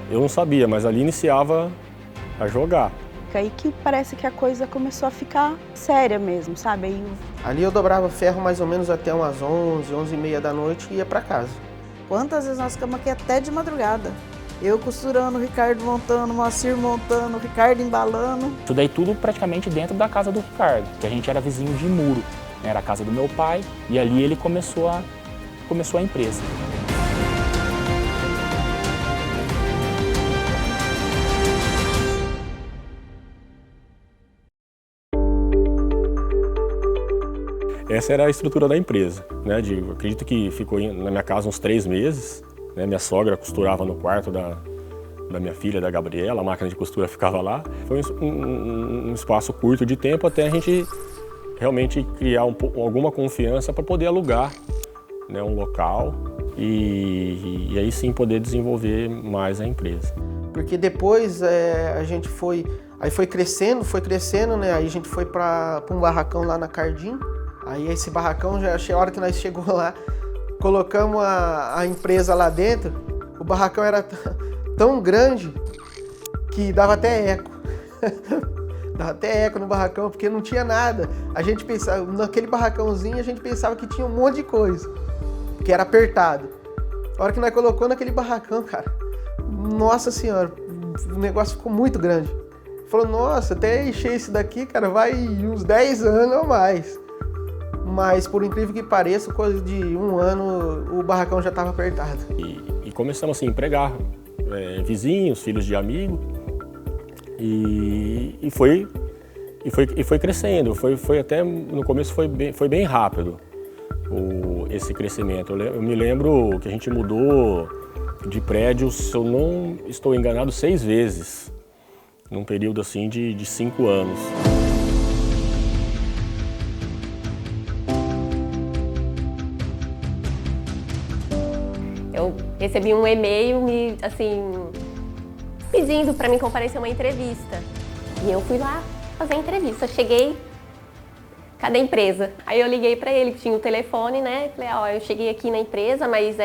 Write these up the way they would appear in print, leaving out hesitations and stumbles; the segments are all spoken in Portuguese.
Eu não sabia, mas ali iniciava a jogar. Aí que parece que a coisa começou a ficar séria mesmo, sabe? Aí Ali eu dobrava ferro mais ou menos até umas 11, 11h30 da noite e ia para casa. Quantas vezes nós ficamos aqui até de madrugada? Eu costurando, o Ricardo montando, o Moacir montando, o Ricardo embalando. Isso daí tudo praticamente dentro da casa do Ricardo, que a gente era vizinho de muro. Era a casa do meu pai e ali ele começou a empresa. Essa era a estrutura da empresa, né? Eu acredito que ficou na minha casa uns 3 meses. Né? Minha sogra costurava no quarto da minha filha, da Gabriela, a máquina de costura ficava lá. Foi um espaço curto de tempo até a gente realmente criar alguma confiança para poder alugar, né, um local e aí sim poder desenvolver mais a empresa. Porque depois a gente foi crescendo, né? Aí a gente foi para um barracão lá na Cardim. Aí esse barracão, a hora que nós chegamos lá, colocamos a empresa lá dentro, o barracão era tão grande que dava até eco. Dava até eco no barracão, porque não tinha nada. A gente pensava, naquele barracãozinho, a gente pensava que tinha um monte de coisa, que era apertado. A hora que nós colocamos naquele barracão, cara, nossa senhora, o negócio ficou muito grande. Falou, nossa, até encher isso daqui, cara, vai uns 10 anos ou mais. Mas, por incrível que pareça, coisa de 1 ano, o barracão já estava apertado. E começamos assim, a empregar vizinhos, filhos de amigos, e foi crescendo. Foi até, no começo foi bem rápido esse crescimento. Eu me lembro que a gente mudou de prédio, se eu não estou enganado, 6 vezes, num período assim de 5 anos. Eu recebi um e-mail pedindo para mim comparecer a uma entrevista. E eu fui lá fazer a entrevista. Cheguei, cadê a empresa? Aí eu liguei para ele, que tinha o telefone, né? Falei, ó, eu cheguei aqui na empresa, mas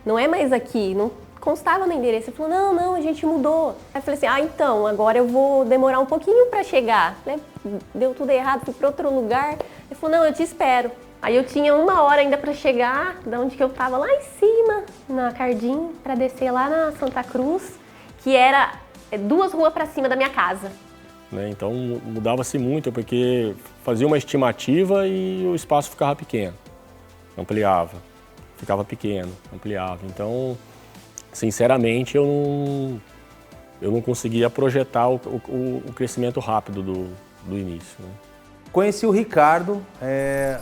não é mais aqui, não constava no endereço. Ele falou, não, a gente mudou. Aí eu falei assim, então, agora eu vou demorar um pouquinho para chegar. Falei, deu tudo errado, fui para outro lugar. Ele falou, não, eu te espero. Aí eu tinha 1 hora ainda para chegar, da onde que eu tava, lá em cima, na Cardim, para descer lá na Santa Cruz, que era 2 ruas para cima da minha casa. Né? Então mudava-se muito, porque fazia uma estimativa e o espaço ficava pequeno, ampliava, ficava pequeno, ampliava. Então, sinceramente, eu não conseguia projetar o crescimento rápido do início. Né? Conheci o Ricardo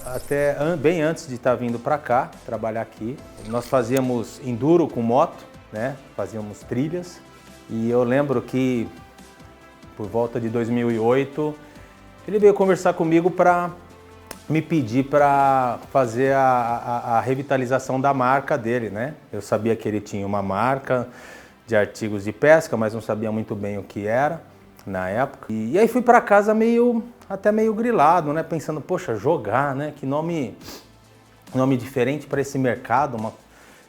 até bem antes de estar vindo para cá, trabalhar aqui. Nós fazíamos enduro com moto, né? Fazíamos trilhas. E eu lembro que, por volta de 2008, ele veio conversar comigo para me pedir para fazer a revitalização da marca dele, né? Eu sabia que ele tinha uma marca de artigos de pesca, mas não sabia muito bem o que era na época. E aí fui para casa até meio grilado, né? Pensando, poxa, jogar, né? Que nome diferente para esse mercado.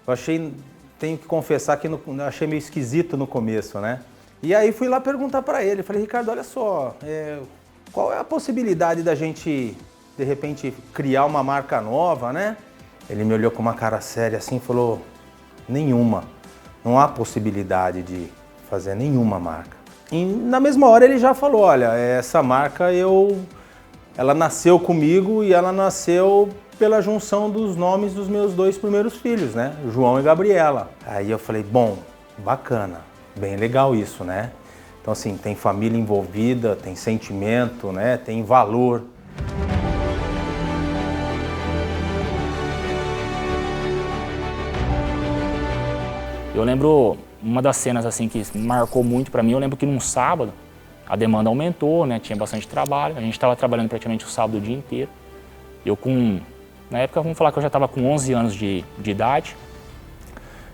Eu achei, tenho que confessar que achei meio esquisito no começo, né? E aí fui lá perguntar para ele, falei, Ricardo, olha só, qual é a possibilidade da gente, de repente, criar uma marca nova, né? Ele me olhou com uma cara séria assim e falou, nenhuma, não há possibilidade de fazer nenhuma marca. E na mesma hora ele já falou, olha, essa marca ela nasceu comigo e ela nasceu pela junção dos nomes dos meus 2 primeiros filhos, né? João e Gabriela. Aí eu falei, bom, bacana, bem legal isso, né? Então assim, tem família envolvida, tem sentimento, né? Tem valor. Eu lembro uma das cenas assim que marcou muito para mim, eu lembro que num sábado a demanda aumentou, né? Tinha bastante trabalho, a gente estava trabalhando praticamente o sábado o dia inteiro. Na época, vamos falar que eu já estava com 11 anos de idade,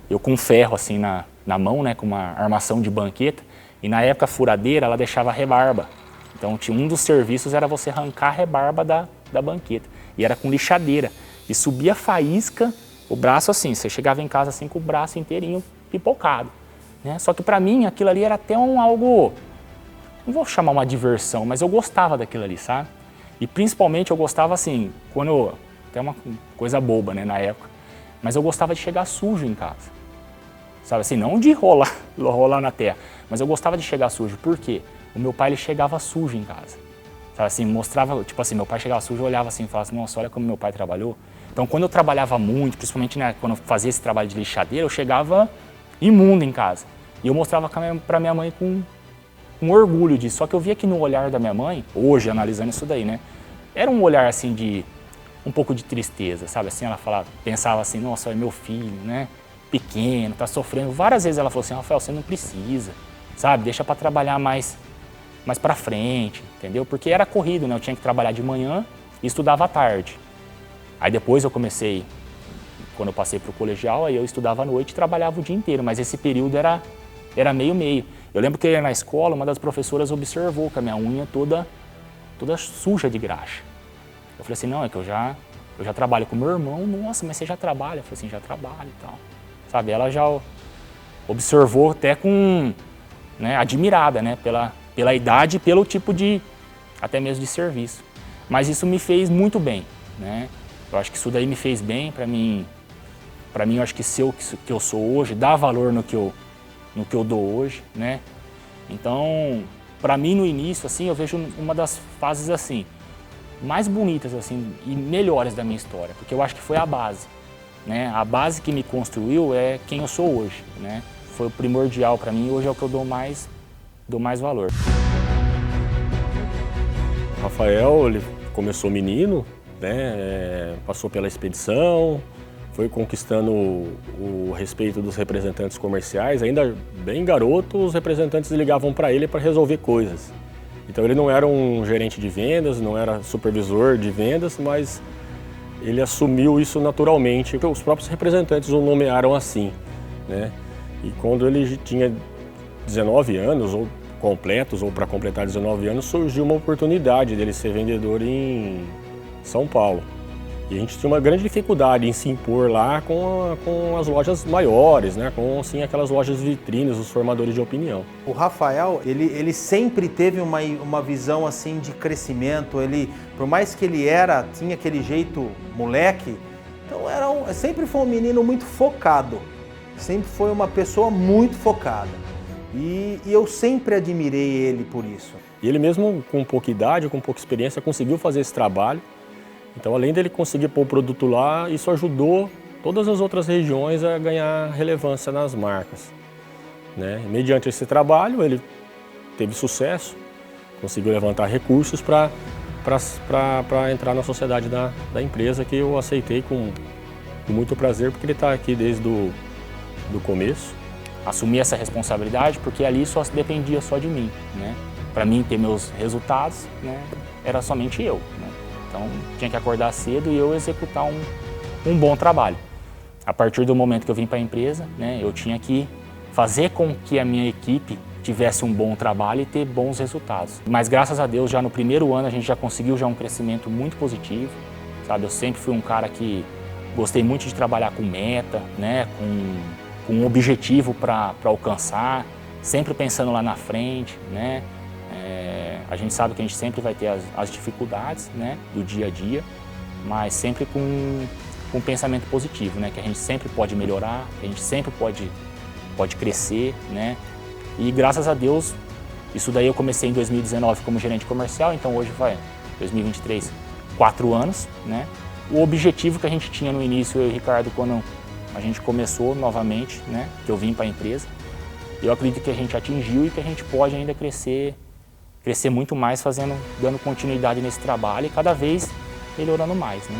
eu com um ferro assim na mão, né? Com uma armação de banqueta, e na época a furadeira ela deixava rebarba. Então um dos serviços era você arrancar a rebarba da banqueta, e era com lixadeira, e subia faísca, o braço assim, você chegava em casa assim com o braço inteirinho pipocado. né? Só que para mim aquilo ali era até algo, não vou chamar uma diversão, mas eu gostava daquilo ali, sabe? E principalmente eu gostava assim, até uma coisa boba, né, na época, mas eu gostava de chegar sujo em casa. Sabe assim, não de rolar na terra, mas eu gostava de chegar sujo. Por quê? O meu pai, ele chegava sujo em casa. Sabe assim, mostrava, tipo assim, meu pai chegava sujo, eu olhava assim e falava assim, nossa, olha como meu pai trabalhou. Então, quando eu trabalhava muito, principalmente, né, quando eu fazia esse trabalho de lixadeira, eu chegava imundo em casa. E eu mostrava pra minha mãe com orgulho disso. Só que eu via que no olhar da minha mãe, hoje, analisando isso daí, né, era um olhar assim de um pouco de tristeza, sabe? Assim, ela pensava assim, nossa, é meu filho, né, pequeno, tá sofrendo. Várias vezes ela falou assim, Rafael, você não precisa, sabe? Deixa para trabalhar mais para frente, entendeu? Porque era corrido, né? Eu tinha que trabalhar de manhã e estudava à tarde. Aí depois eu comecei, quando eu passei para o colegial, aí eu estudava à noite e trabalhava o dia inteiro, mas esse período era meio-meio. Eu lembro que na escola, uma das professoras observou que a minha unha toda suja de graxa. Eu falei assim, não, é que eu já trabalho com meu irmão. Nossa, mas você já trabalha? Eu falei assim, já trabalho e tal. Sabe, ela já observou até com, né, admirada, né, pela idade e pelo tipo de, até mesmo de serviço. Mas isso me fez muito bem, né? Eu acho que isso daí me fez bem, para mim eu acho que ser o que eu sou hoje, dá valor no que eu dou hoje, né? Então, para mim no início, assim, eu vejo uma das fases assim, mais bonitas assim e melhores da minha história, porque eu acho que foi a base, né? A base que me construiu é quem eu sou hoje, né? Foi o primordial para mim e hoje é o que eu dou mais valor. O Rafael, ele começou menino, né? Passou pela expedição, foi conquistando o respeito dos representantes comerciais. Ainda bem garoto, os representantes ligavam para ele para resolver coisas. Então ele não era um gerente de vendas, não era supervisor de vendas, mas ele assumiu isso naturalmente. Os próprios representantes o nomearam assim, né? E quando ele tinha 19 anos, ou completos, ou para completar 19 anos, surgiu uma oportunidade dele ser vendedor em São Paulo. E a gente tinha uma grande dificuldade em se impor lá com as lojas maiores, né? Com assim, aquelas lojas vitrines, os formadores de opinião. O Rafael, ele sempre teve uma visão assim de crescimento. Ele, por mais que ele tinha aquele jeito moleque, então sempre foi um menino muito focado. Sempre foi uma pessoa muito focada. E eu sempre admirei ele por isso. E ele mesmo com pouca idade, com pouca experiência, conseguiu fazer esse trabalho. Então, além dele conseguir pôr o produto lá, isso ajudou todas as outras regiões a ganhar relevância nas marcas, né? Mediante esse trabalho, ele teve sucesso, conseguiu levantar recursos para entrar na sociedade da empresa, que eu aceitei com muito prazer, porque ele está aqui desde do começo. Assumi essa responsabilidade porque ali só dependia só de mim, né? Para mim ter meus resultados, né, era somente eu, né? Então tinha que acordar cedo e eu executar um bom trabalho. A partir do momento que eu vim para a empresa, né, eu tinha que fazer com que a minha equipe tivesse um bom trabalho e ter bons resultados. Mas graças a Deus, já no primeiro ano a gente já conseguiu um crescimento muito positivo, sabe? Eu sempre fui um cara que gostei muito de trabalhar com meta, né, com um objetivo para alcançar, sempre pensando lá na frente, né? A gente sabe que a gente sempre vai ter as dificuldades, né, do dia a dia, mas sempre com um pensamento positivo, né, que a gente sempre pode melhorar, que a gente sempre pode crescer, né? E graças a Deus, isso daí eu comecei em 2019 como gerente comercial, então hoje vai 2023, 4 anos, né? O objetivo que a gente tinha no início, eu e o Ricardo, quando a gente começou novamente, né, que eu vim para a empresa, eu acredito que a gente atingiu e que a gente pode ainda crescer muito mais, dando continuidade nesse trabalho e cada vez melhorando mais, né?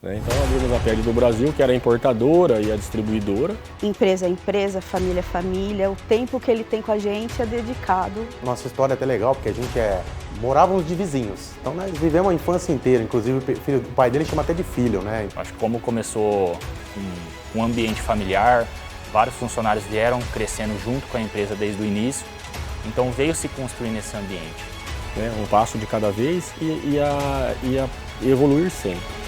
Então abrimos a PED do Brasil, que era a importadora e a distribuidora. Empresa é empresa, família é família, o tempo que ele tem com a gente é dedicado. Nossa história é até legal, porque a gente morávamos de vizinhos, então nós vivemos a infância inteira, inclusive o pai dele chama até de filho, né? Acho que como começou um ambiente familiar, vários funcionários vieram crescendo junto com a empresa desde o início, então veio se construir nesse ambiente. Um passo de cada vez e evoluir sempre.